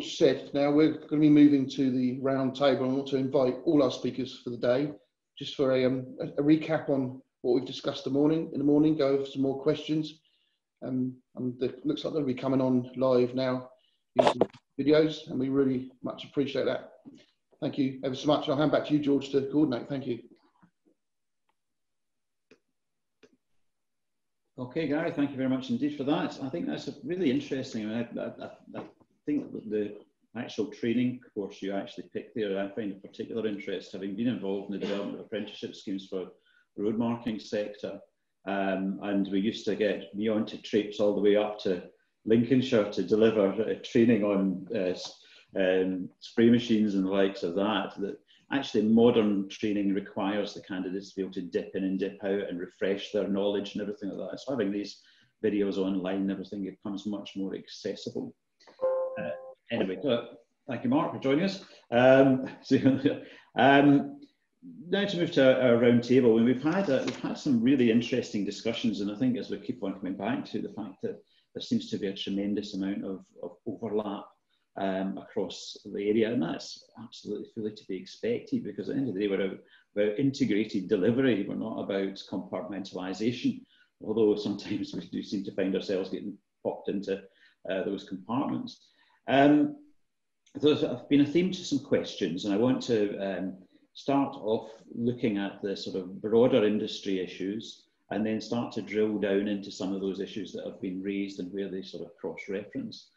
George said, now we're going to be moving to the round table. I want to invite all our speakers for the day, just for a recap on what we've discussed in the morning, go over some more questions. And it looks like they'll be coming on live now using videos, and we really much appreciate that. Thank you ever so much. I'll hand back to you, George, to coordinate. Thank you. Okay, Gary, thank you very much indeed for that. I think that's really interesting. I think that the actual training course you actually picked there, I find of particular interest, having been involved in the development of apprenticeship schemes for the road marking sector. And we used to get Meon to traipse all the way up to Lincolnshire to deliver training on spray machines and the likes of that. That actually modern training requires the candidates to be able to dip in and dip out and refresh their knowledge and everything like that. So having these videos online and everything, it becomes much more accessible. Anyway, thank you, Mark, for joining us. Now to move to our round table, and we've had some really interesting discussions, and I think as we keep on coming back to the fact that there seems to be a tremendous amount of overlap across the area, and that's absolutely fully to be expected, because at the end of the day we're about integrated delivery, we're not about compartmentalisation, although sometimes we do seem to find ourselves getting popped into those compartments. There's been a theme to some questions, and I want to start off looking at the sort of broader industry issues and then start to drill down into some of those issues that have been raised and where they sort of cross-reference.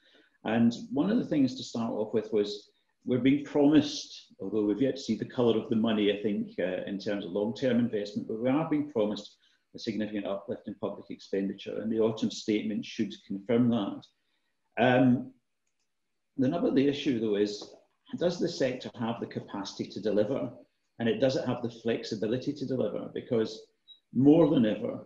And one of the things to start off with was we're being promised, although we've yet to see the colour of the money, I think, in terms of long-term investment, but we are being promised a significant uplift in public expenditure, and the autumn statement should confirm that. The nub of the issue, though, is does the sector have the capacity to deliver, and does it have the flexibility to deliver? Because more than ever,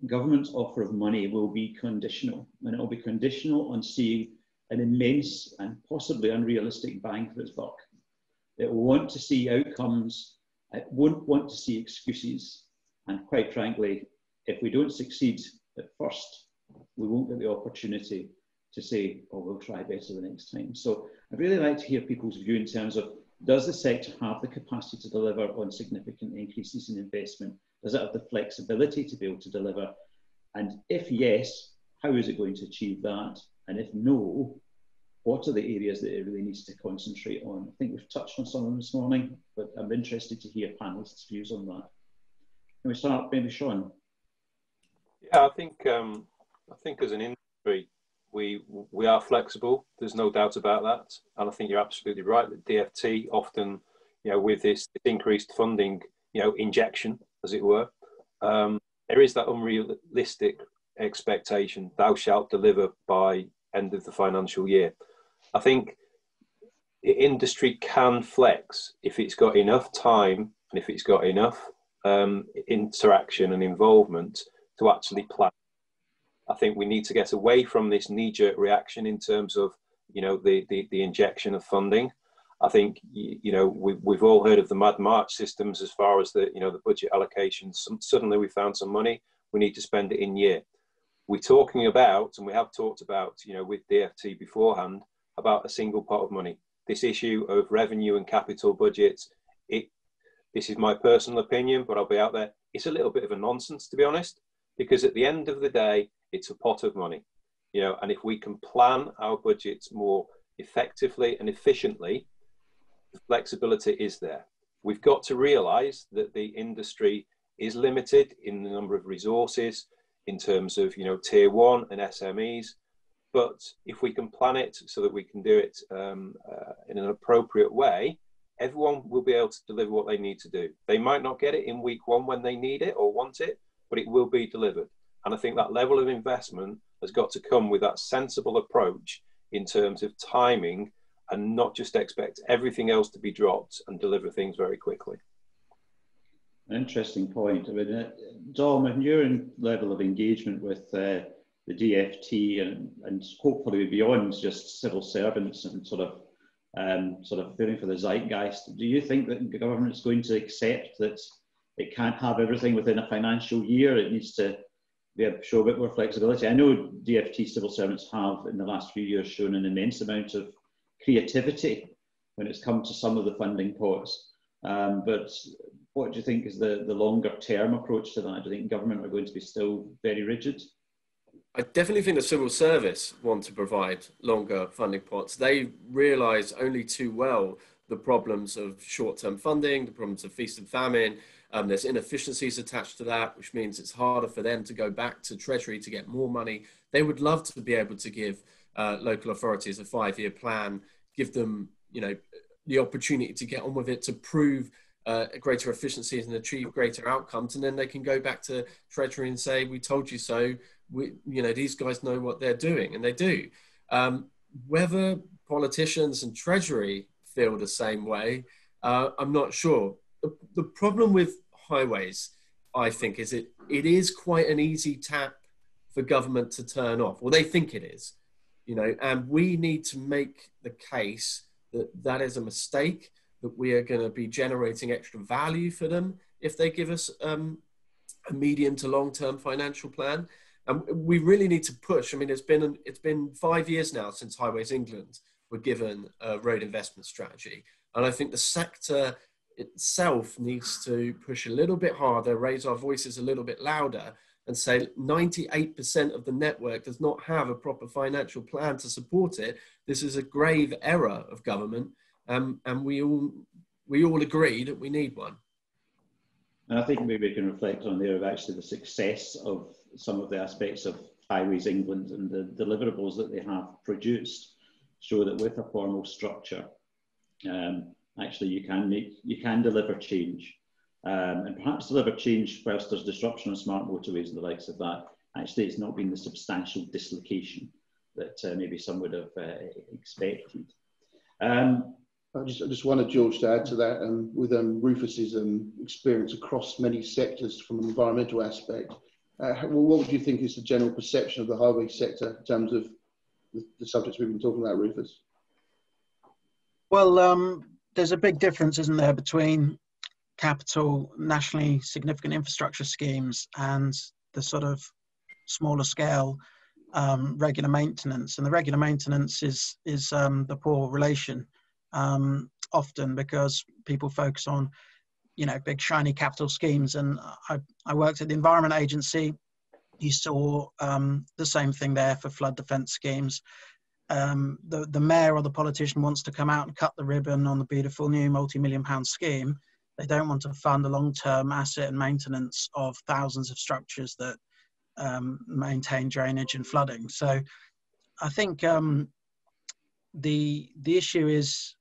government's offer of money will be conditional, and it will be conditional on seeing an immense and possibly unrealistic bang for its buck. It will want to see outcomes, it won't want to see excuses, and quite frankly, if we don't succeed at first, we won't get the opportunity to say, oh, we'll try better the next time. So I'd really like to hear people's view in terms of, does the sector have the capacity to deliver on significant increases in investment? Does it have the flexibility to be able to deliver? And if yes, how is it going to achieve that? And if no, what are the areas that it really needs to concentrate on? I think we've touched on some of them this morning, but I'm interested to hear panelists' views on that. Can we start, maybe Sean? Yeah, I think as an industry, we are flexible. There's no doubt about that, and I think you're absolutely right that DFT often, with this increased funding, injection, as it were, there is that unrealistic expectation. Thou shalt deliver by end of the financial year. I think the industry can flex if it's got enough time and if it's got enough interaction and involvement to actually plan. I think we need to get away from this knee-jerk reaction in terms of, the injection of funding. I think, we've all heard of the Mad March systems as far as the budget allocations. Suddenly we found some money, we need to spend it in year. We're talking about, and we have talked about, with DFT beforehand, about a single pot of money. This issue of revenue and capital budgets, this is my personal opinion, but I'll be out there, it's a little bit of a nonsense, to be honest, because at the end of the day, it's a pot of money, and if we can plan our budgets more effectively and efficiently, the flexibility is there. We've got to realise that the industry is limited in the number of resources in terms of, tier 1 and SMEs, but if we can plan it so that we can do it in an appropriate way, everyone will be able to deliver what they need to do. They might not get it in week 1 when they need it or want it, but it will be delivered. And I think that level of investment has got to come with that sensible approach in terms of timing and not just expect everything else to be dropped and deliver things very quickly. An interesting point. I mean, Dom, in your level of engagement with the DFT and hopefully beyond just civil servants and sort of feeling for the zeitgeist, do you think that the government's going to accept that it can't have everything within a financial year? It needs to show a bit more flexibility. I know DFT civil servants have, in the last few years, shown an immense amount of creativity when it's come to some of the funding pots. But what do you think is the longer term approach to that? Do you think government are going to be still very rigid? I definitely think the civil service want to provide longer funding pots. They realise only too well the problems of short-term funding, the problems of feast and famine. There's inefficiencies attached to that, which means it's harder for them to go back to Treasury to get more money. They would love to be able to give local authorities a 5-year plan, give them, the opportunity to get on with it, to prove greater efficiencies and achieve greater outcomes, and then they can go back to Treasury and say, "We told you so." These guys know what they're doing, and they do. Whether politicians and Treasury feel the same way, I'm not sure. The problem with highways, I think, is it is quite an easy tap for government to turn off, or they think it is, and we need to make the case that that is a mistake, that we are going to be generating extra value for them if they give us a medium to long-term financial plan. And we really need to push. I mean, it's been 5 years now since Highways England were given a road investment strategy. And I think the sector itself needs to push a little bit harder, raise our voices a little bit louder, and say 98% of the network does not have a proper financial plan to support it. This is a grave error of government, and we all agree that we need one. And I think maybe we can reflect on there of actually the success of some of the aspects of Highways England and the deliverables that they have produced show that with a formal structure, actually you can deliver change, and perhaps deliver change whilst there's disruption on smart motorways and the likes of that. Actually, it's not been the substantial dislocation that maybe some would have expected. I just wanted George to add to that, with Rufus's experience across many sectors from an environmental aspect. What would you think is the general perception of the highway sector in terms of the subjects we've been talking about, Rufus? Well, there's a big difference, isn't there, between capital, nationally significant infrastructure schemes and the sort of smaller scale regular maintenance. And the regular maintenance is the poor relation, often because people focus on big shiny capital schemes. And I worked at the Environment Agency. You saw the same thing there for flood defence schemes. The mayor or the politician wants to come out and cut the ribbon on the beautiful new multi-million-pound scheme. They don't want to fund the long-term asset and maintenance of thousands of structures that maintain drainage and flooding. So I think the issue is,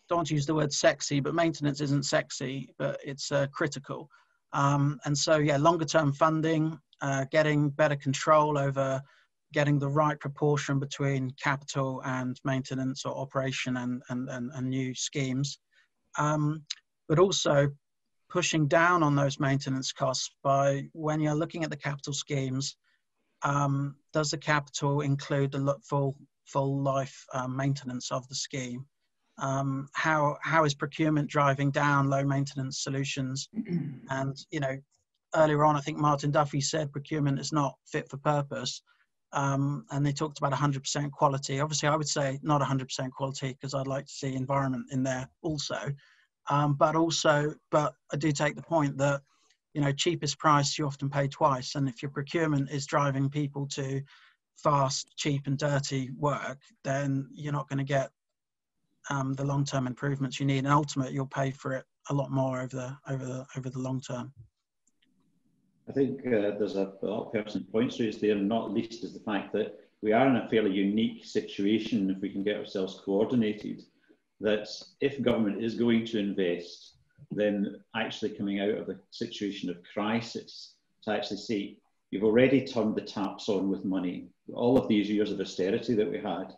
don't want to use the word sexy, but maintenance isn't sexy, but it's critical. And so, yeah, longer term funding, getting better control over getting the right proportion between capital and maintenance or operation and new schemes. But also pushing down on those maintenance costs by, when you're looking at the capital schemes, does the capital include the full life maintenance of the scheme? How is procurement driving down low maintenance solutions? And earlier on, I think Martin Duffy said procurement is not fit for purpose, and they talked about 100% quality. Obviously, I would say not 100% quality, because I'd like to see environment in there also. But I do take the point that cheapest price you often pay twice, and if your procurement is driving people to fast, cheap, and dirty work, then you're not going to get the long-term improvements you need, and ultimately you'll pay for it a lot more over the long term. I think there's a lot of pertinent points raised there, and not least is the fact that we are in a fairly unique situation if we can get ourselves coordinated, that if government is going to invest, then actually coming out of a situation of crisis, to actually say, you've already turned the taps on with money. All of these years of austerity that we had,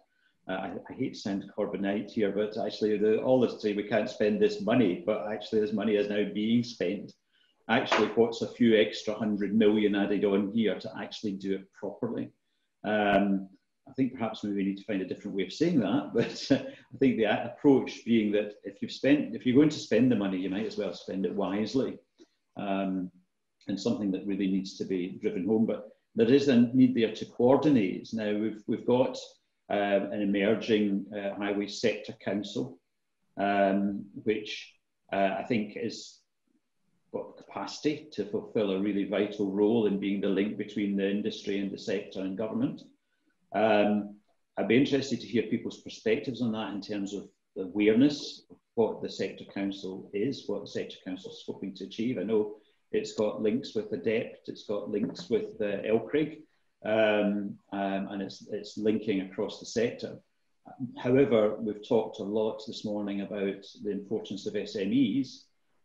I hate to sound Corbynite here, but actually all this say we can't spend this money, but actually this money is now being spent. Actually, what's a few extra 100 million added on here to actually do it properly? I think perhaps maybe we need to find a different way of saying that, but I think the approach being that if you're going to spend the money, you might as well spend it wisely, and something that really needs to be driven home. But there is a need there to coordinate. Now we've got an emerging highway sector council, which I think has got the capacity to fulfil a really vital role in being the link between the industry and the sector and government. I'd be interested to hear people's perspectives on that in terms of the awareness of what the sector council is, what the sector council is hoping to achieve. I know it's got links with ADEPT, it's got links with LCRIG, and it's linking across the sector. However, we've talked a lot this morning about the importance of SMEs,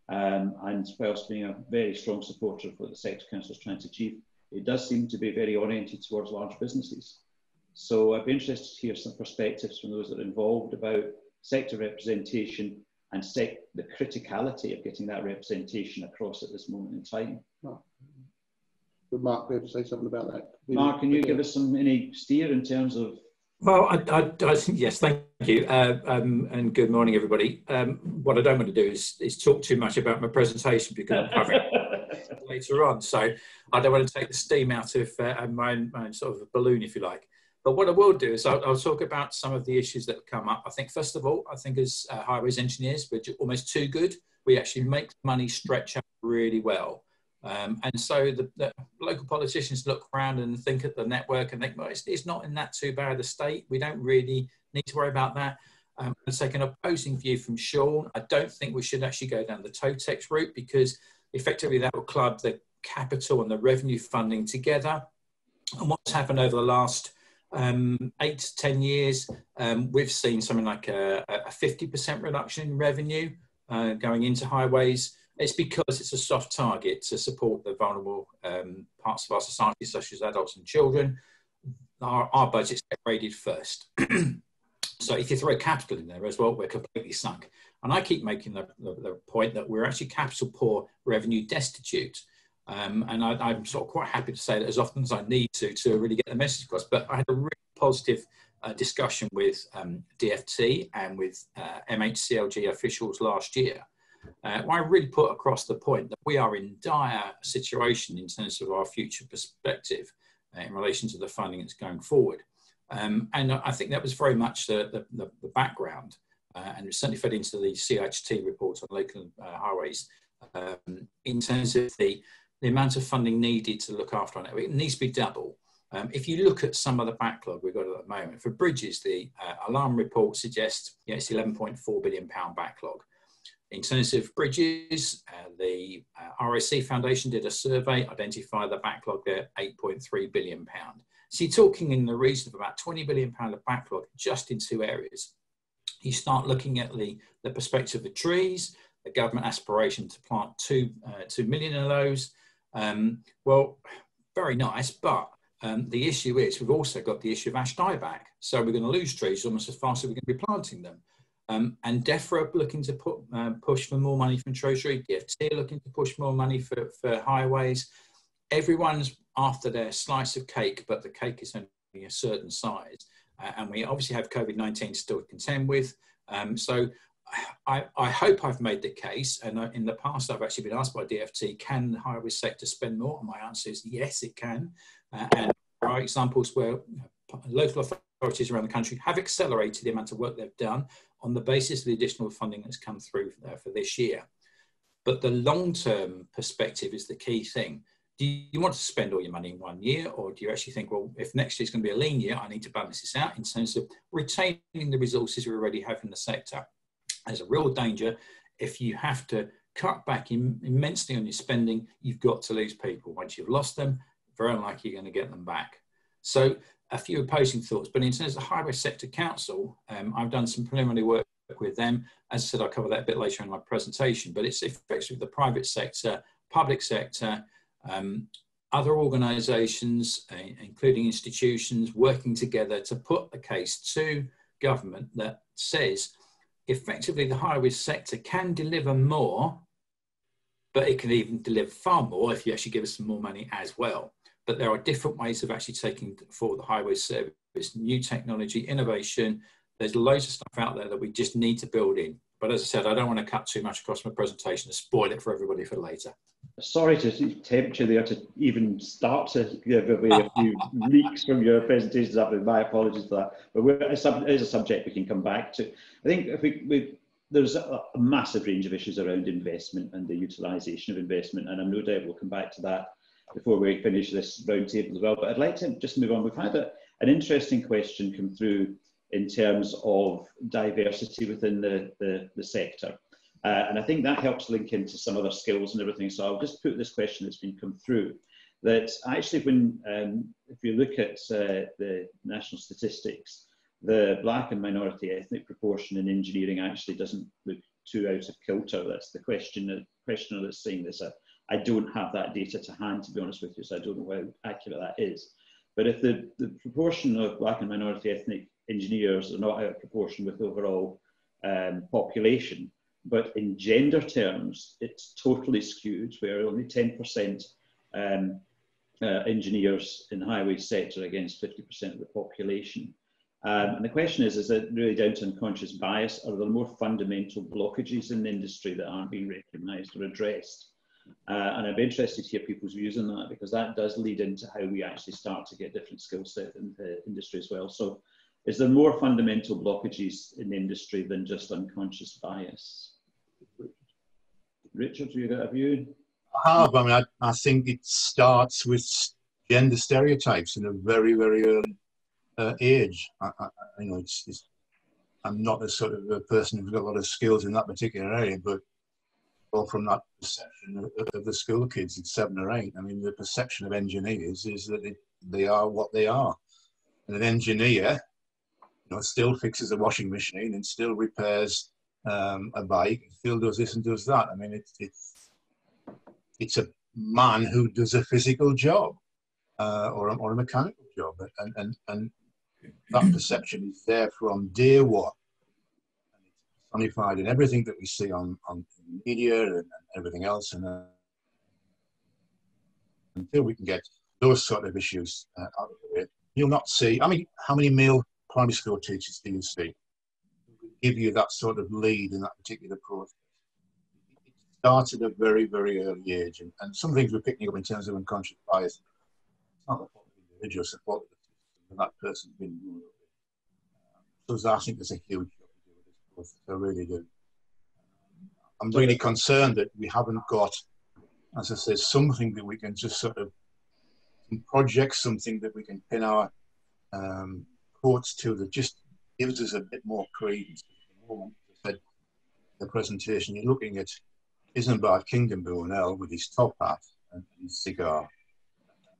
and whilst being a very strong supporter of what the sector council is trying to achieve, it does seem to be very oriented towards large businesses. So I'd be interested to hear some perspectives from those that are involved about sector representation and the criticality of getting that representation across at this moment in time. Would Mark be able to say something about that? Mark, can you give us any steer in terms of? Well, yes, thank you, and good morning, everybody. What I don't want to do is talk too much about my presentation because I'm covering it later on, so I don't want to take the steam out of my own sort of balloon, if you like. But what I will do is I'll talk about some of the issues that come up. I think, first of all, I think as highways engineers, we're almost too good. We actually make money stretch out really well. And so the local politicians look around and think at the network and think, well, it's not in that too bad a state. We don't really need to worry about that. And take an opposing view from Sean. I don't think we should actually go down the TOTEX route because effectively that will club the capital and the revenue funding together. And what's happened over the last 8 to 10 years, we've seen something like a 50% reduction in revenue going into highways. It's because it's a soft target to support the vulnerable parts of our society, such as adults and children. Our budgets get raided first. So if you throw capital in there as well, we're completely sunk. And I keep making the point that we're actually capital poor, revenue destitute. And I'm sort of quite happy to say that as often as I need to really get the message across. But I had a really positive discussion with DFT and with MHCLG officials last year. Where I really put across the point that we are in dire situation in terms of our future perspective in relation to the funding that's going forward. And I think that was very much the background, and it certainly fed into the CHT report on local highways in terms of the amount of funding needed to look after our network. It needs to be double. If you look at some of the backlog we've got at the moment, for bridges, the alarm report suggests it's £11.4 billion backlog. In terms of bridges, the RIC Foundation did a survey, identified the backlog there, £8.3 billion. So you're talking in the region of about £20 billion of backlog just in two areas. You start looking at the perspective of the trees, the government aspiration to plant 2 million of those. Well, very nice, but the issue is we've also got the issue of ash dieback. So we're going to lose trees almost as fast as we're going to be planting them. And DEFRA looking to push for more money from Treasury, DFT looking to push more money for highways. Everyone's after their slice of cake, but the cake is only a certain size. And we obviously have COVID-19 still to contend with. So I hope I've made the case. And in the past, I've actually been asked by DFT, can the highway sector spend more? And my answer is yes, it can. And there are examples where local authorities around the country have accelerated the amount of work they've done on the basis of the additional funding that's come through for this year. But the long-term perspective is the key thing. Do you want to spend all your money in 1 year, or do you actually think, well, if next year is going to be a lean year, I need to balance this out in terms of retaining the resources we already have in the sector? There's a real danger if you have to cut back immensely on your spending, you've got to lose people. Once you've lost them, very unlikely you're going to get them back. So a few opposing thoughts, but in terms of the Highway Sector Council, I've done some preliminary work with them. As I said, I'll cover that a bit later in my presentation, but it's effectively the private sector, public sector, other organisations, including institutions, working together to put a case to government that says effectively the highway sector can deliver more, but it can even deliver far more if you actually give us some more money as well. But there are different ways of actually taking forward the highway service, new technology, innovation. There's loads of stuff out there that we just need to build in. But as I said, I don't want to cut too much across my presentation to spoil it for everybody for later. sorry to tempt you there to even start to give away a few leaks from your presentations. My apologies for that. But it is a subject we can come back to. I think if there's a massive range of issues around investment and the utilisation of investment, and I'm no doubt we'll come back to that before we finish this roundtable as well. But I'd like to just move on. We've had an interesting question come through in terms of diversity within the sector. And I think that helps link into some other skills and everything. So I'll just put this question that's been come through, that actually when, if you look at the national statistics, the black and minority ethnic proportion in engineering actually doesn't look too out of kilter. That's the questioner that's saying this. I don't have that data to hand, to be honest with you, so I don't know how accurate that is. But if the proportion of black and minority ethnic engineers are not out of proportion with the overall population, but in gender terms, it's totally skewed, where only 10% engineers in the highway sector against 50% of the population. And the question is it really down to unconscious bias, or are there more fundamental blockages in the industry that aren't being recognised or addressed? And I'd be interested to hear people's views on that, because that does lead into how we actually start to get different skill set in the industry as well. So is there more fundamental blockages in the industry than just unconscious bias? Richard, do you got a view? I mean, I think it starts with gender stereotypes in a very, very early age. You know, I'm not a sort of a person who's got a lot of skills in that particular area, but well, from that perception of the school kids at 7 or 8, I mean, the perception of engineers is that they are what they are. And an engineer, you know, still fixes a washing machine and still repairs a bike, still does this and does that. I mean, it's a man who does a physical job or a mechanical job, and that perception is there from day one. And it's personified in everything that we see on media and everything else. And until we can get those sort of issues out of the way, you'll not see. I mean, how many male primary school teachers do you see? Give you that sort of lead in that particular process. It starts at a very, very early age, and some things we're picking up in terms of unconscious bias. It's not the fault of the individual, it's the fault of the system, and that person's been doing it. So I think there's a huge job to do with this process. I really do. I'm really concerned that we haven't got, as I say, something that we can just sort of project, something that we can pin our quotes to that just gives us a bit more credence. At the moment, as I said in the presentation, you're looking at Isambard Kingdom Brunel with his top hat and his cigar.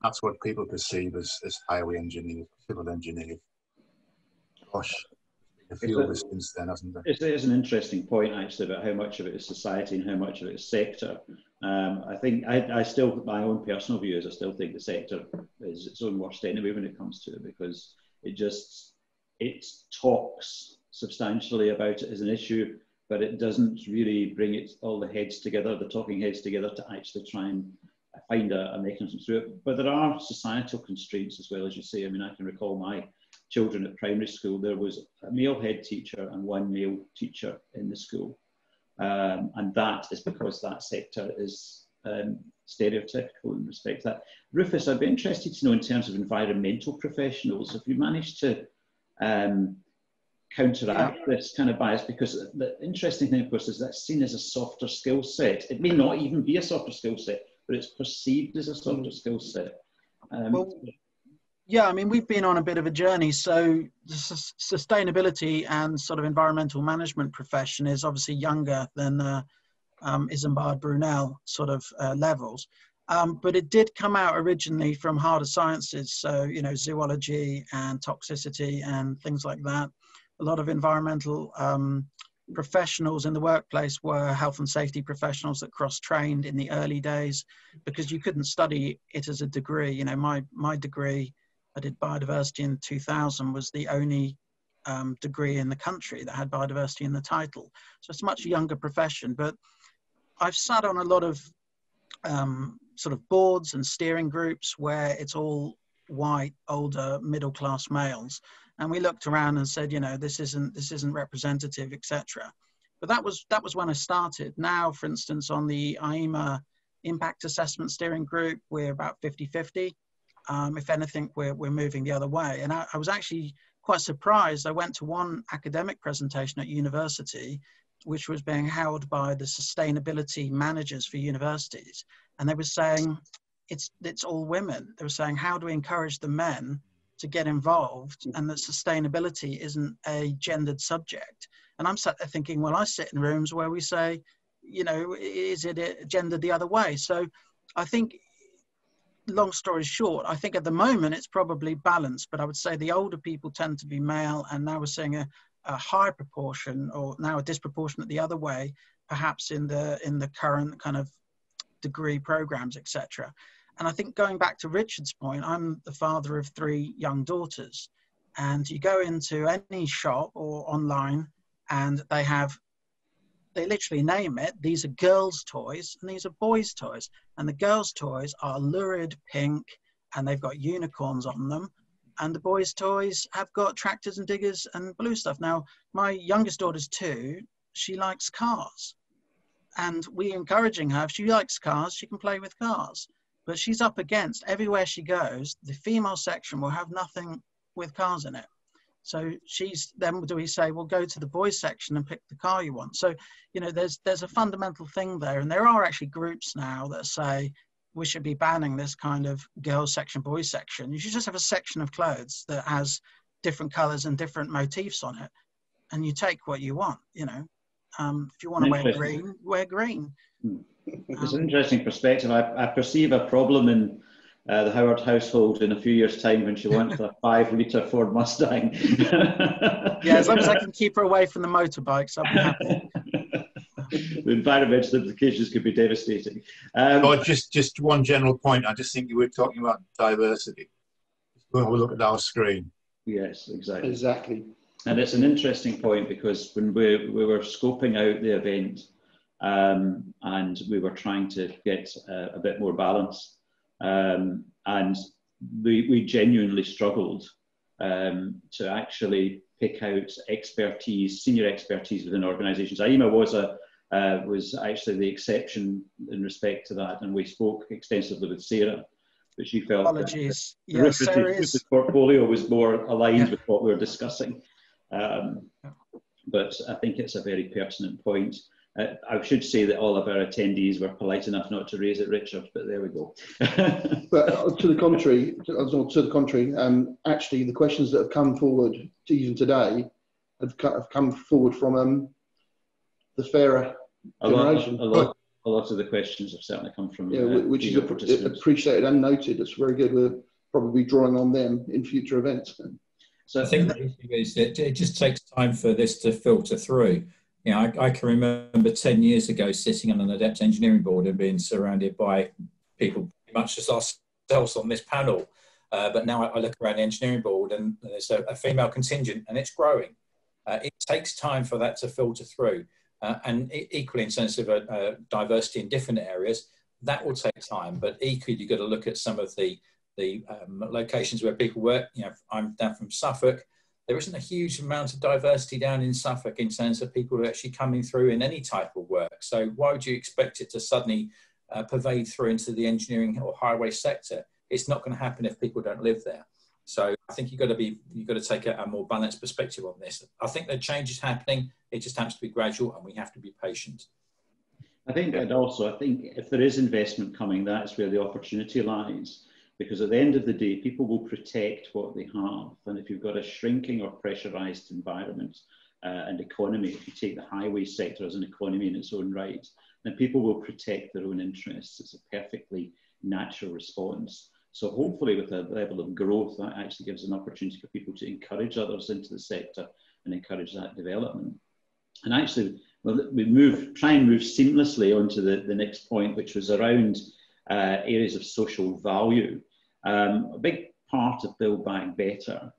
That's what people perceive as highway engineers, civil engineers. Gosh, a few of us since then, hasn't there? It's an interesting point, actually, about how much of it is society and how much of it is sector. I think I still, my own personal view is I still think the sector is its own worst enemy when it comes to it, because it talks substantially about it as an issue, but it doesn't really bring all the heads together, the talking heads together, to actually try and find a mechanism through it. But there are societal constraints as well, as you say. I mean, I can recall my children at primary school, there was a male head teacher and one male teacher in the school. And that is because that sector is stereotypical in respect to that. Rufus, I'd be interested to know, in terms of environmental professionals, have you managed to counteract this kind of bias? Because the interesting thing, of course, is that's seen as a softer skill set. It may not even be a softer skill set, but it's perceived as a softer skill set. Well, yeah, I mean, we've been on a bit of a journey. So the sustainability and sort of environmental management profession is obviously younger than Isambard Brunel sort of levels. But it did come out originally from harder sciences. So, you know, zoology and toxicity and things like that. A lot of environmental professionals in the workplace were health and safety professionals that cross-trained in the early days, because you couldn't study it as a degree. You know, my degree, I did biodiversity in 2000, was the only degree in the country that had biodiversity in the title. So it's a much younger profession, but I've sat on a lot of sort of boards and steering groups where it's all white, older, middle-class males. And we looked around and said, you know, this isn't representative, etc. But that was when I started. Now, for instance, on the IEMA Impact assessment steering group, we're about 50-50. If anything, we're moving the other way. And I was actually quite surprised. I went to one academic presentation at university, which was being held by the sustainability managers for universities. And they were saying, it's all women. They were saying, how do we encourage the men to get involved, and that sustainability isn't a gendered subject? And I'm sat there thinking, well, I sit in rooms where we say, you know, is it gendered the other way? So I think, long story short, I think at the moment it's probably balanced, but I would say the older people tend to be male, and now we're seeing a high proportion, or now a disproportionate the other way, perhaps in the current kind of degree programs, etc. And I think, going back to Richard's point, I'm the father of 3 young daughters, and you go into any shop or online and they literally name it, these are girls' toys and these are boys' toys. And the girls' toys are lurid pink and they've got unicorns on them. And the boys' toys have got tractors and diggers and blue stuff. Now, my youngest daughter's 2, she likes cars. And we're encouraging her, if she likes cars, she can play with cars. But she's up against, everywhere she goes, the female section will have nothing with cars in it. So then do we say, well, go to the boys section and pick the car you want? So, you know, there's a fundamental thing there. And there are actually groups now that say we should be banning this kind of girls section, boys section. You should just have a section of clothes that has different colors and different motifs on it. And you take what you want, you know. If you want to wear green, wear green. It's an interesting perspective. I perceive a problem in the Howard household in a few years' time when she wants a 5-litre Ford Mustang. Yeah, as long as I can keep her away from the motorbikes, I'll be happy. The environmental implications could be devastating. Just one general point. I just think you were talking about diversity. When we look at our screen. Yes, exactly. Exactly. And it's an interesting point, because when we were scoping out the event and we were trying to get a bit more balance, and we genuinely struggled to actually pick out expertise, senior expertise within organisations. IEMA was actually the exception in respect to that, and we spoke extensively with Sarah, but she felt apologies. that the portfolio was more aligned with what we were discussing. But I think it's a very pertinent point. I should say that all of our attendees were polite enough not to raise it, Richard, but there we go. But to the contrary, actually the questions that have come forward even today have come forward from the fairer generation. A lot of the questions have certainly come from which is appreciated and noted. It's very good. We're probably drawing on them in future events. So I think the issue is that it just takes time for this to filter through. You know, I can remember 10 years ago sitting on an adept engineering board and being surrounded by people much as ourselves on this panel. But now I look around the engineering board and there's a female contingent, and it's growing. It takes time for that to filter through. And equally, in terms of diversity in different areas, that will take time. But equally, you've got to look at some of the locations where people work. You know, I'm down from Suffolk. There isn't a huge amount of diversity down in Suffolk in terms of people who are actually coming through in any type of work. So why would you expect it to suddenly pervade through into the engineering or highway sector? It's not going to happen if people don't live there. So I think you've got to take a more balanced perspective on this. I think the change is happening. It just happens to be gradual, and we have to be patient. I think if there is investment coming, that's where the opportunity lies. Because at the end of the day, people will protect what they have. And if you've got a shrinking or pressurised environment and economy, if you take the highway sector as an economy in its own right, then people will protect their own interests. It's a perfectly natural response. So hopefully with a level of growth, that actually gives an opportunity for people to encourage others into the sector and encourage that development. And actually, we try and move seamlessly onto the next point, which was around areas of social value. A big part of Build Back Better,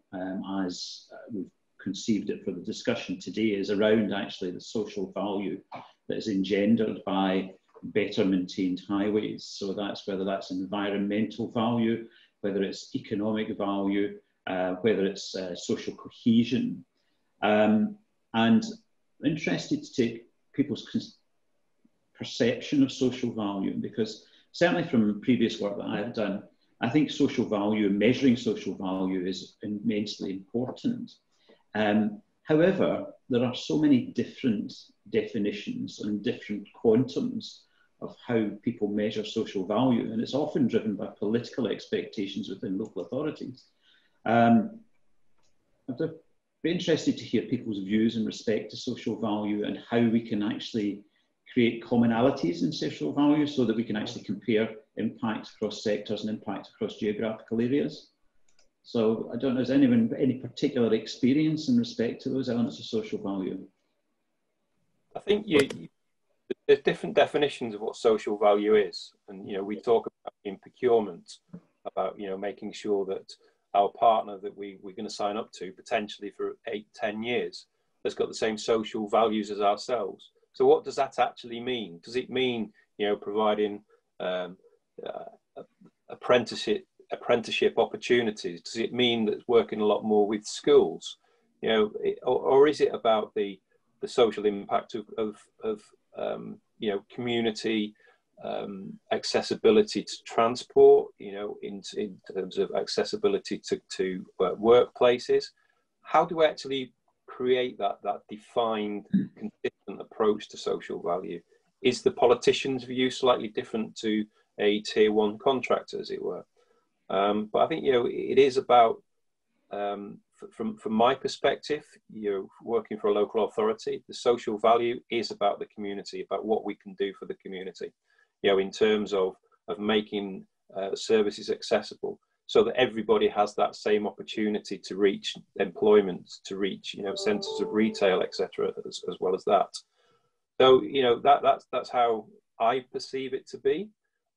as we've conceived it for the discussion today, is around actually the social value that is engendered by better maintained highways. So that's whether that's environmental value, whether it's economic value, whether it's social cohesion. And I'm interested to take people's perception of social value, because certainly from previous work that I have done, I think social value, measuring social value is immensely important. However, there are so many different definitions and different quantums of how people measure social value, and it's often driven by political expectations within local authorities. I'd be interested to hear people's views in respect to social value and how we can actually create commonalities in social value so that we can actually compare impact across sectors and impact across geographical areas. So I don't know, has anyone got any particular experience in respect to those elements of social value? I think there's different definitions of what social value is. And, you know, we talk about in procurement about, you know, making sure that our partner that we're going to sign up to potentially for 8-10 years has got the same social values as ourselves. So what does that actually mean? Does it mean, you know, providing apprenticeship opportunities? Does it mean that working a lot more with schools? You know, or is it about the social impact of you know, community accessibility to transport? You know, in terms of accessibility to workplaces. How do we actually create that defined, consistent approach to social value? Is the politician's view slightly different to a tier 1 contractor, as it were? But I think, you know, it is about, from my perspective, you know, working for a local authority, the social value is about the community, about what we can do for the community, you know, in terms of making services accessible, so that everybody has that same opportunity to reach employment, to reach, you know, centres of retail, etc., as well as that. So, you know, that's how I perceive it to be.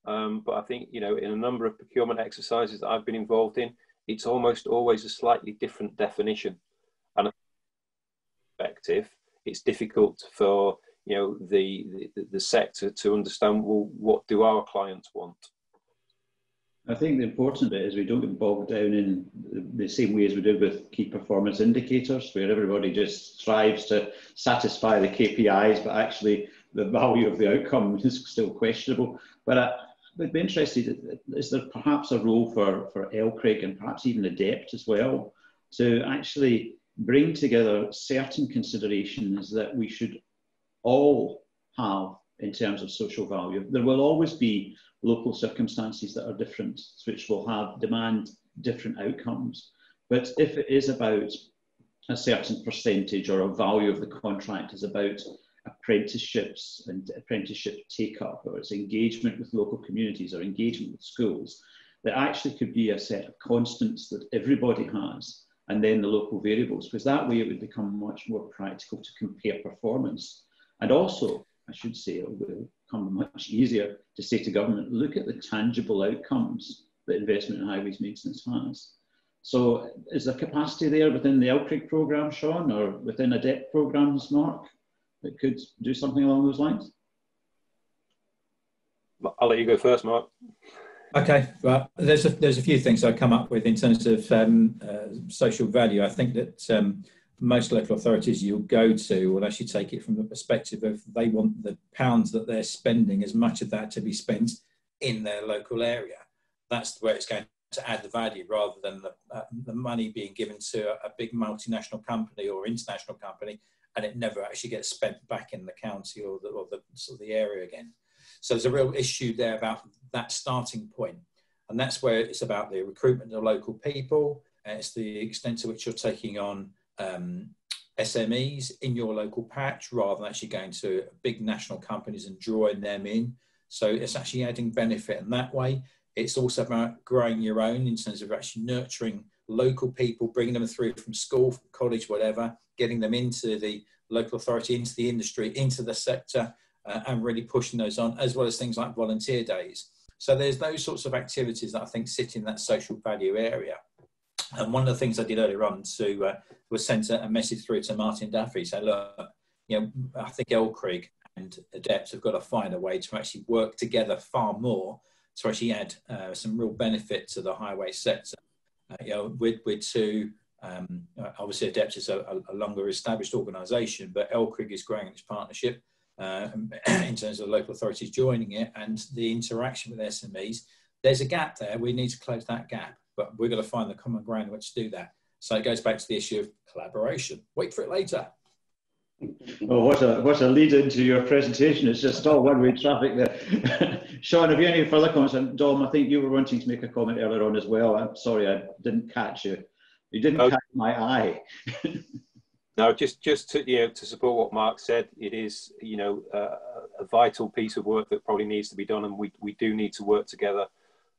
But I think, you know, in a number of procurement exercises that I've been involved in, it's almost always a slightly different definition. And from my perspective, it's difficult for, you know, the sector to understand, well, what do our clients want? I think the important bit is we don't get bogged down in the same way as we did with key performance indicators, where everybody just strives to satisfy the KPIs, but actually the value of the outcome is still questionable. But I'd be interested, is there perhaps a role for LCRIG and perhaps even ADEPT as well, to actually bring together certain considerations that we should all have in terms of social value? There will always be local circumstances that are different, which will demand different outcomes. But if it is about a certain percentage or a value of the contract is about apprenticeships and apprenticeship take-up, or its engagement with local communities or engagement with schools, there actually could be a set of constants that everybody has, and then the local variables, because that way it would become much more practical to compare performance. And also, I should say, it will become much easier to say to government, look at the tangible outcomes that investment in highways maintenance has. So is there capacity there within the LCRIG programme, Sean, or within ADEPT programmes, Mark, that could do something along those lines? I'll let you go first, Mark. Okay, well, there's a few things I come up with in terms of social value. I think that most local authorities you'll go to will actually take it from the perspective of they want the pounds that they're spending, as much of that to be spent in their local area. That's where it's going to add the value, rather than the money being given to a big multinational company or international company, and it never actually gets spent back in the county or the sort of the area again. So there's a real issue there about that starting point. And that's where it's about the recruitment of local people. And it's the extent to which you're taking on SMEs in your local patch, rather than actually going to big national companies and drawing them in. So it's actually adding benefit in that way. It's also about growing your own in terms of actually nurturing local people, bringing them through from school, from college, whatever, getting them into the local authority, into the industry, into the sector, and really pushing those on, as well as things like volunteer days. So there's those sorts of activities that I think sit in that social value area. And one of the things I did earlier on was sent a message through to Martin Duffy, saying, look, you know, I think LCRIG and ADEPT have got to find a way to actually work together far more to actually add some real benefit to the highway sector. You know, we're two, obviously ADEPT is a longer established organisation, but LCRIG is growing its partnership. in terms of the local authorities joining it and the interaction with SMEs. There's a gap there. We need to close that gap, but we've got to find the common ground in which to do that. So it goes back to the issue of collaboration. Wait for it later. Oh, what a lead into your presentation. It's just all one-way traffic there. Sean, have you any further comments? And Dom, I think you were wanting to make a comment earlier on as well. I'm sorry, I didn't catch you. You didn't catch my eye. No, just to support what Mark said, it is a vital piece of work that probably needs to be done, and we do need to work together,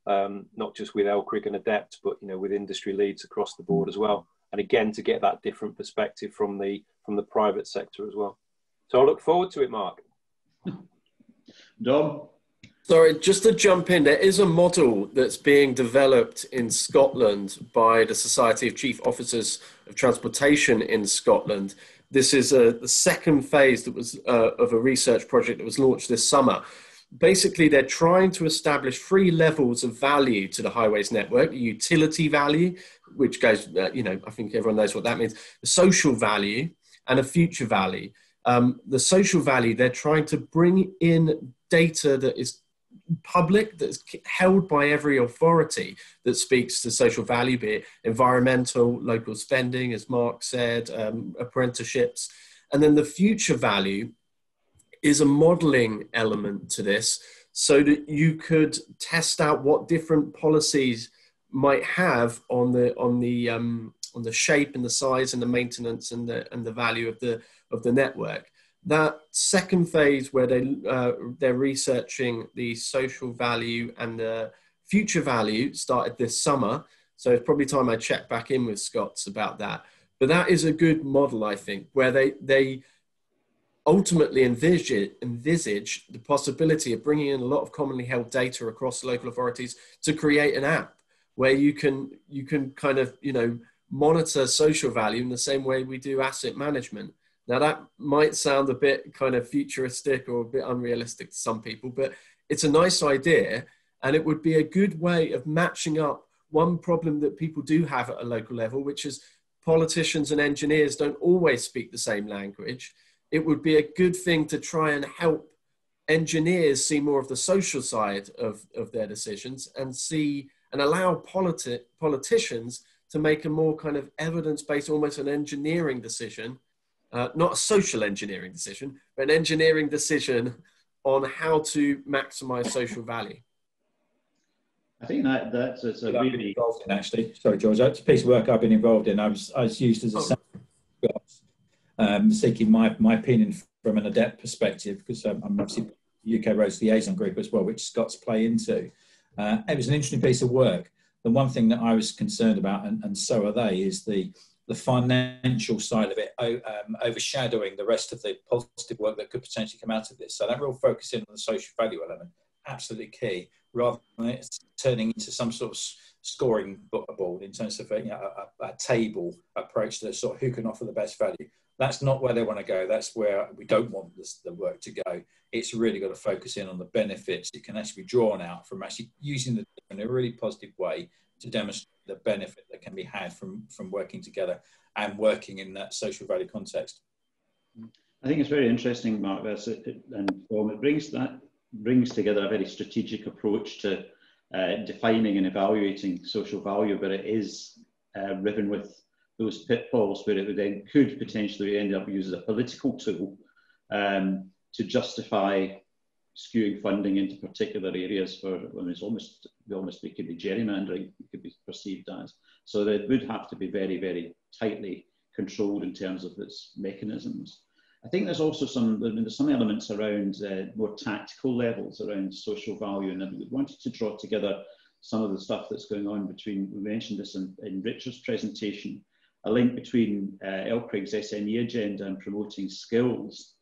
not just with LCRIG and ADEPT, but with industry leads across the board as well. And again, to get that different perspective from the private sector as well. So I look forward to it, Mark. Dom? Sorry, just to jump in, there is a model that's being developed in Scotland by the Society of Chief Officers of Transportation in Scotland. This is the second phase that was of a research project that was launched this summer. Basically, they're trying to establish 3 levels of value to the highways network: the utility value, which goes, I think everyone knows what that means, the social value, and a future value. The social value, they're trying to bring in data that is public, that's held by every authority, that speaks to social value, be it environmental, local spending, as Mark said, apprenticeships. And then the future value is a modelling element to this, so that you could test out what different policies might have on the shape and the size and the maintenance and the value of the network. That second phase, where they're researching the social value and the future value, started this summer. So it's probably time I check back in with Scots about that. But that is a good model, I think, where they ultimately envisage the possibility of bringing in a lot of commonly held data across local authorities to create an app where you can kind of monitor social value in the same way we do asset management. Now, that might sound a bit kind of futuristic or a bit unrealistic to some people, but it's a nice idea, and it would be a good way of matching up one problem that people do have at a local level, which is politicians and engineers don't always speak the same language. It would be a good thing to try and help engineers see more of the social side of their decisions, and allow politicians to make a more kind of evidence-based, almost an engineering decision, not a social engineering decision, but an engineering decision on how to maximize social value. I think that's a really involved in, actually. Sorry, George. That's a piece of work I've been involved in. I was used as a seeking my opinion from an ADEPT perspective, because I'm obviously UK Roads Liaison Group as well, which Scots play into. It was an interesting piece of work. The one thing that I was concerned about, and so are they, is the financial side of it overshadowing the rest of the positive work that could potentially come out of this. So that real focus in on the social value element, absolutely key, rather than it turning into some sort of scoring board in terms of a table approach to sort of who can offer the best value. That's not where they want to go. That's where we don't want the work to go. It's really got to focus in on the benefits that can actually be drawn out from actually using the data in a really positive way to demonstrate the benefit that can be had from working together and working in that social value context. I think it's very interesting, Mark, and it brings together a very strategic approach to defining and evaluating social value, but it is riven with those pitfalls where it then could potentially end up used as a political tool to justify skewing funding into particular areas for, it could be gerrymandering, it could be perceived as. So it would have to be very, very tightly controlled in terms of its mechanisms. I think there's also some elements around more tactical levels around social value, and we wanted to draw together some of the stuff that's going on between, we mentioned this in Richard's presentation, a link between LCRIG's SME agenda and promoting skills.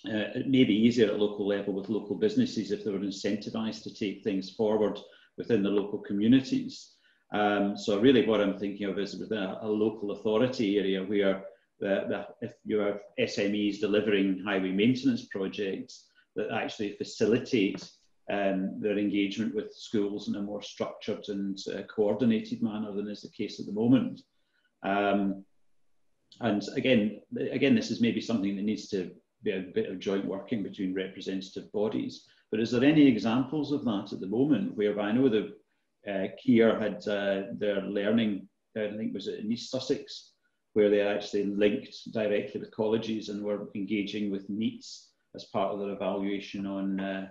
It may be easier at local level with local businesses if they were incentivised to take things forward within the local communities. So really what I'm thinking of is within a local authority area where if you have SMEs delivering highway maintenance projects that actually facilitate their engagement with schools in a more structured and coordinated manner than is the case at the moment. And again, this is maybe something that needs to be a bit of joint working between representative bodies. But is there any examples of that at the moment, whereby I know the Keir had their learning, I think was it in East Sussex, where they actually linked directly with colleges and were engaging with NEETs as part of their evaluation on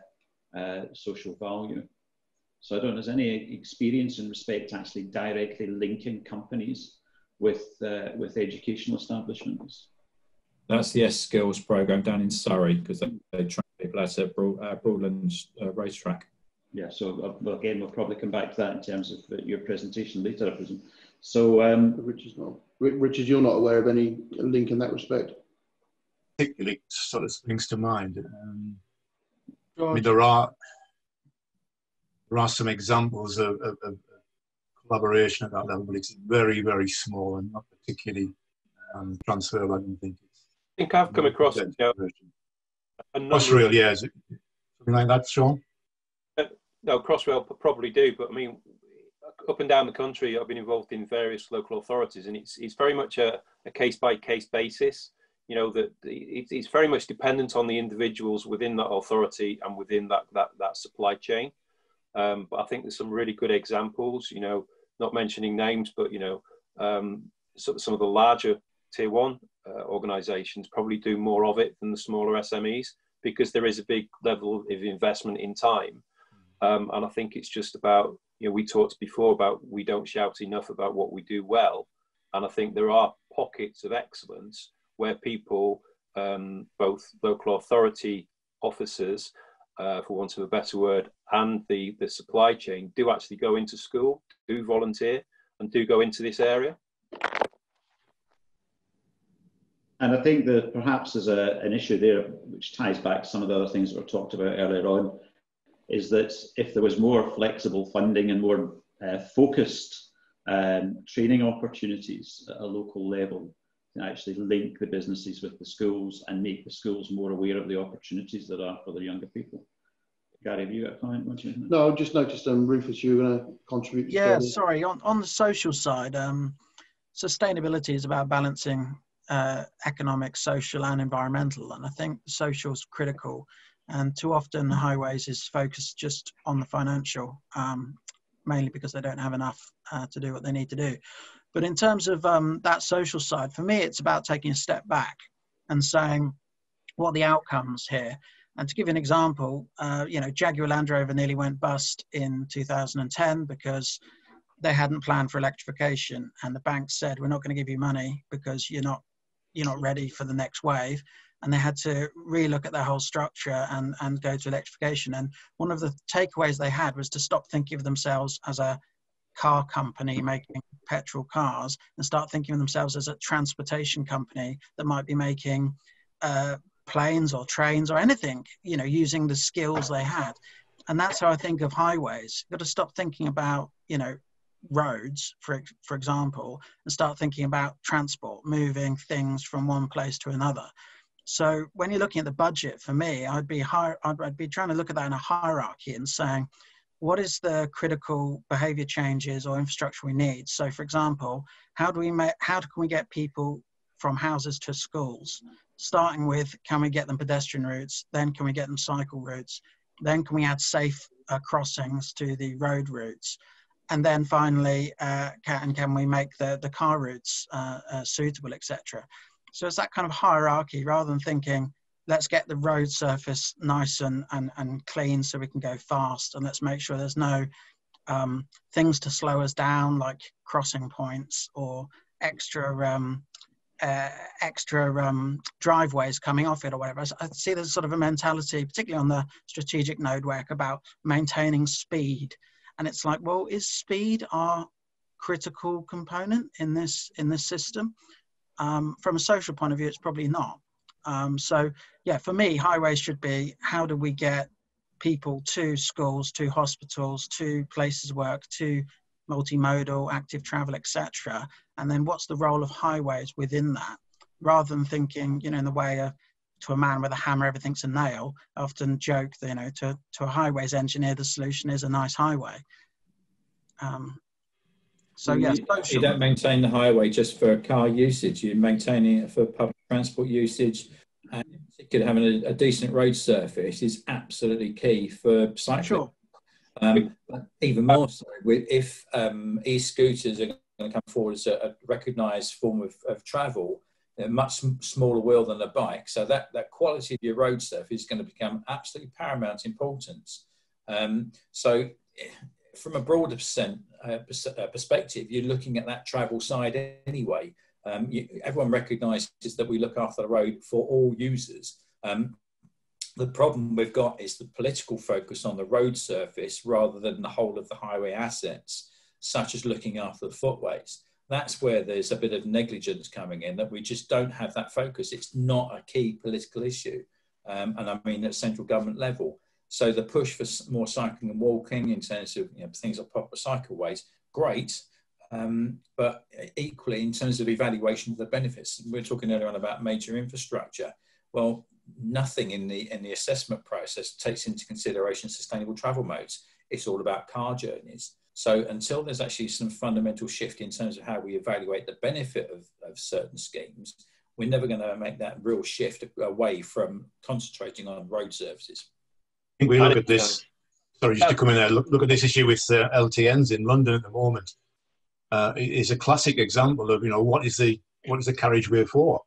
social value. So I don't know, is any experience in respect to actually directly linking companies with educational establishments? That's the S-Skills programme down in Surrey, because they train people at Broadlands racetrack. Yeah, so again, we'll probably come back to that in terms of your presentation later, I presume. So, Richard, you're not aware of any link in that respect? Particularly sort of springs to mind. I mean, there are some examples of collaboration at that level, but it's very, very small and not particularly transferable. I don't think. I think I've come across Crossrail, yeah, is it something like that, Sean? No, Crossrail probably do, but I mean, up and down the country, I've been involved in various local authorities, and it's very much a case-by-case basis. You know, that it's very much dependent on the individuals within that authority and within that supply chain. But I think there's some really good examples, you know, not mentioning names, but, you know, some of the larger tier one organisations probably do more of it than the smaller SMEs, because there is a big level of investment in time. And I think it's just about, you know, we talked before about we don't shout enough about what we do well. And I think there are pockets of excellence where people, both local authority officers, for want of a better word, and the supply chain do actually go into school, do volunteer, and do go into this area. And I think that perhaps there's an issue there, which ties back to some of the other things that were talked about earlier on, is that if there was more flexible funding and more focused training opportunities at a local level, to actually link the businesses with the schools and make the schools more aware of the opportunities that are for the younger people. Gary, have you got a comment? No, I just noticed, Rufus, you were going to contribute. Yeah, sorry. On the social side, sustainability is about balancing economic, social and environmental, and I think social is critical, and too often highways is focused just on the financial, mainly because they don't have enough to do what they need to do. But in terms of that social side, for me, it's about taking a step back and saying, what are the outcomes here? And to give you an example, you know, Jaguar Land Rover nearly went bust in 2010 because they hadn't planned for electrification, and the bank said, we're not going to give you money because you're not ready for the next wave. And they had to relook at their whole structure and go to electrification. And one of the takeaways they had was to stop thinking of themselves as a car company making petrol cars and start thinking of themselves as a transportation company that might be making planes or trains or anything, you know, using the skills they had. And that's how I think of highways. You've got to stop thinking about, you know, roads, for example, and start thinking about transport, moving things from one place to another. So when you're looking at the budget, for me, I'd be trying to look at that in a hierarchy and saying, what is the critical behavior changes or infrastructure we need? So for example, how can we get people from houses to schools? Starting with, can we get them pedestrian routes? Then can we get them cycle routes? Then can we add safe crossings to the road routes? And then finally, can we make the car routes suitable, etc. So it's that kind of hierarchy, rather than thinking, let's get the road surface nice and clean so we can go fast, and let's make sure there's no things to slow us down, like crossing points or extra driveways coming off it or whatever. I see there's sort of a mentality, particularly on the strategic node work, about maintaining speed. And it's like, well, is speed our critical component in this system? From a social point of view, it's probably not. So yeah, for me, highways should be, how do we get people to schools, to hospitals, to places of work, to multimodal, active travel, etc. And then what's the role of highways within that? Rather than thinking, you know, in the way of, to a man with a hammer, everything's a nail. I often joke that, you know, to a highways engineer, the solution is a nice highway. So yes, you don't maintain the highway just for car usage. You're maintaining it for public transport usage, and in particular having a decent road surface is absolutely key for cycling. Sure. But even more so if e-scooters are going to come forward as a recognised form of travel, a much smaller wheel than a bike. So that quality of your road surface is going to become absolutely paramount importance. So from a broader perspective, you're looking at that travel side anyway. Everyone recognises that we look after the road for all users. The problem we've got is the political focus on the road surface rather than the whole of the highway assets, such as looking after the footways. That's where there's a bit of negligence coming in, that we just don't have that focus. It's not a key political issue. And I mean at central government level. So the push for more cycling and walking in terms of things like proper cycleways, great. But equally in terms of evaluation of the benefits, we were talking earlier on about major infrastructure. Well, nothing in the assessment process takes into consideration sustainable travel modes. It's all about car journeys. So until there's actually some fundamental shift in terms of how we evaluate the benefit of certain schemes, we're never going to make that real shift away from concentrating on road services. I think we look at this, sorry, just to come in there, look at this issue with LTNs in London at the moment. It is a classic example of, what is the carriageway for?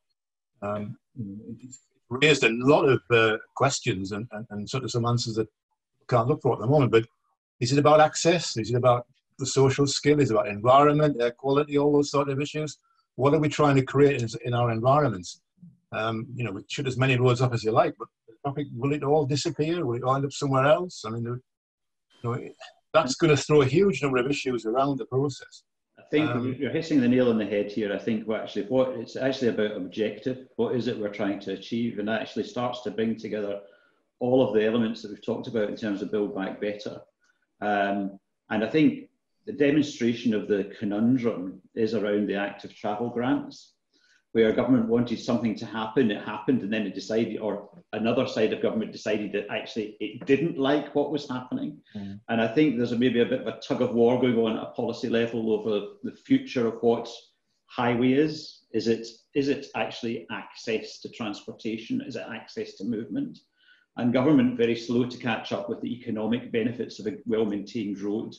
It's raised a lot of questions and sort of some answers that we can't look for at the moment, but is it about access? Is it about the social skill? Is it about environment, air quality, all those sort of issues? What are we trying to create in our environments? We shut as many roads up as you like, but will it all disappear? Will it all end up somewhere else? I mean, that's going to throw a huge number of issues around the process. I think you're hitting the nail on the head here. I think what it's actually about objective. What is it we're trying to achieve? And that actually starts to bring together all of the elements that we've talked about in terms of Build Back Better. And I think the demonstration of the conundrum is around the active travel grants, where government wanted something to happen, it happened, and then it decided, or another side of government decided that actually it didn't like what was happening. And I think there's maybe a bit of a tug of war going on at a policy level over the future of what highway is. Is it actually access to transportation? Is it access to movement? And government, very slow to catch up with the economic benefits of a well-maintained road,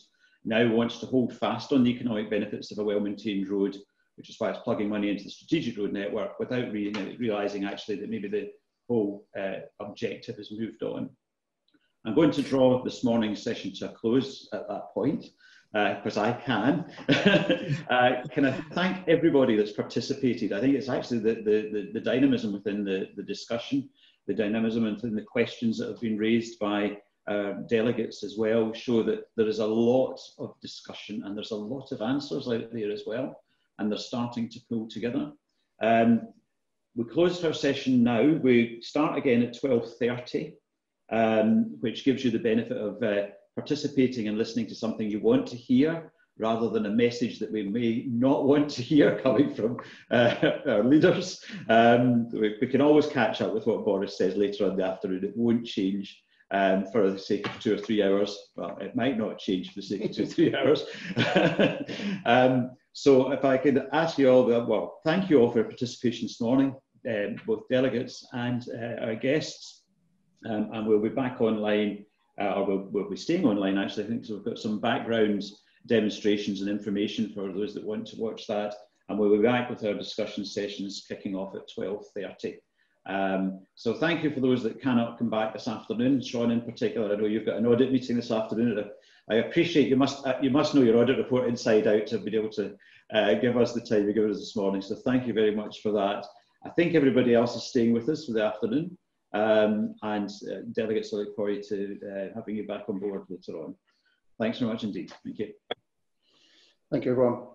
now wants to hold fast on the economic benefits of a well-maintained road, which is why it's plugging money into the strategic road network without realising actually that maybe the whole objective has moved on. I'm going to draw this morning's session to a close at that point, because I can. Can I thank everybody that's participated? I think it's actually the dynamism within the discussion, the dynamism within the questions that have been raised by delegates as well, show that there is a lot of discussion and there's a lot of answers out there as well, and they're starting to pull together. We close our session now. We start again at 12:30, which gives you the benefit of participating and listening to something you want to hear, rather than a message that we may not want to hear coming from our leaders. We can always catch up with what Boris says later on in the afternoon. It won't change for the sake of 2 or 3 hours. Well, it might not change for the sake of 2 or 3 hours. So if I could ask you all, well, thank you all for your participation this morning, both delegates and our guests. And we'll be back online, or we'll be staying online actually, I think, so we've got some background demonstrations and information for those that want to watch that. And we'll be back with our discussion sessions kicking off at 12:30. So thank you for those that cannot come back this afternoon. Sean in particular, I know you've got an audit meeting this afternoon. I appreciate you must know your audit report inside out to be able to give us the time you give us this morning. So thank you very much for that. I think everybody else is staying with us for the afternoon. And delegates, I look forward to having you back on board later on. Thanks very much indeed. Thank you. Thank you, everyone.